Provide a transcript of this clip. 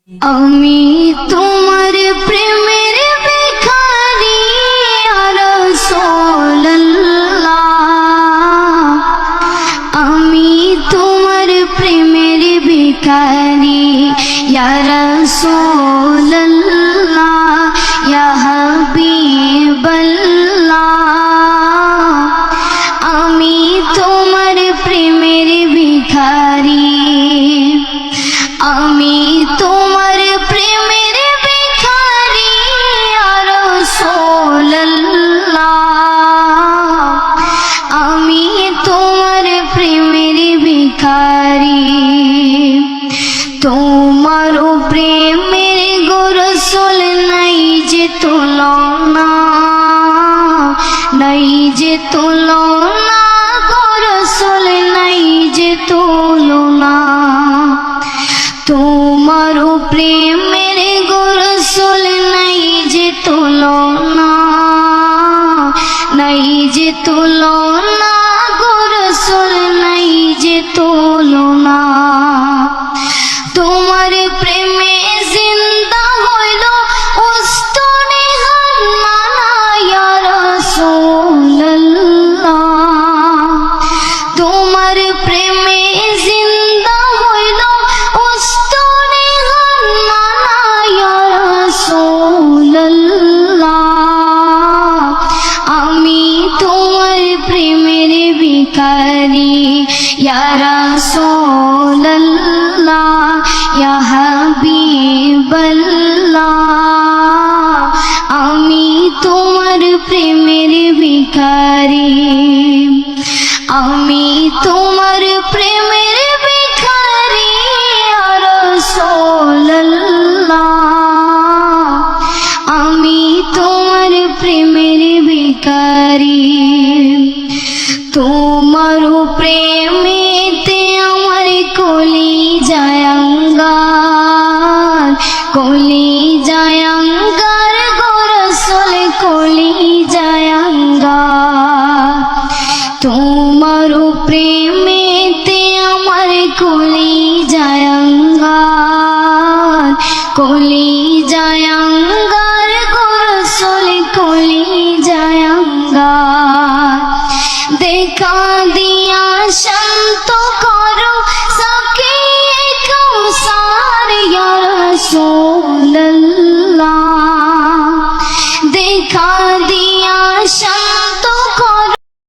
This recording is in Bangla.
আমি তোমার প্রেমের ভিখারি ইয়া রাসূলুল্লাহ, আমি তোমার প্রেমের ভিখারি ইয়া রাসূলুল্লাহ, ইয়া হাবিবাল্লাহ, আমি তোমার প্রেমের ভিখারি, আমি তোমার প্রেমের ভিখারি ইয়া রাসূলুল্লাহ, আমি তোমার প্রেমের ভিখারি। তোমার প্রেমের গো রাসূল নাই যে তুলনা, নাই যে তুলনা গো রাসূল নাই যে তুলনা। তোমার প্রেমের গো রাসূল নাই যে তুলনা, নাই যে তুলনা গো রাসূল নাই যে তুলনা। তোমার প্রেমে জিন্দা হইল উস্তনে হান্নানা ইয়া রাসূলুল্লাহ, তোমার প্রেমে জিন্দা হইল উস্তনে হান্নানা ইয়া রাসূলুল্লাহ, আমি তোমার প্রেমের ভিখারি ইয়া রাসূলুল্লাহ, ইয়া হাবিবাল্লাহ, আমি তোমার প্রেমের ভিখারি, আমি তোমার প্রেমের ভিখারি ইয়া রাসূলুল্লাহ, আমি তোমার প্রেমের ভিখারি। তোমার প্রেমেতে আমার কলিজায় আঙ্গার, কলিজায় আঙ্গার গো রাসূল কলিজায় আঙ্গার। তোমার প্রেমেতে আমার কলিজায় আঙ্গার,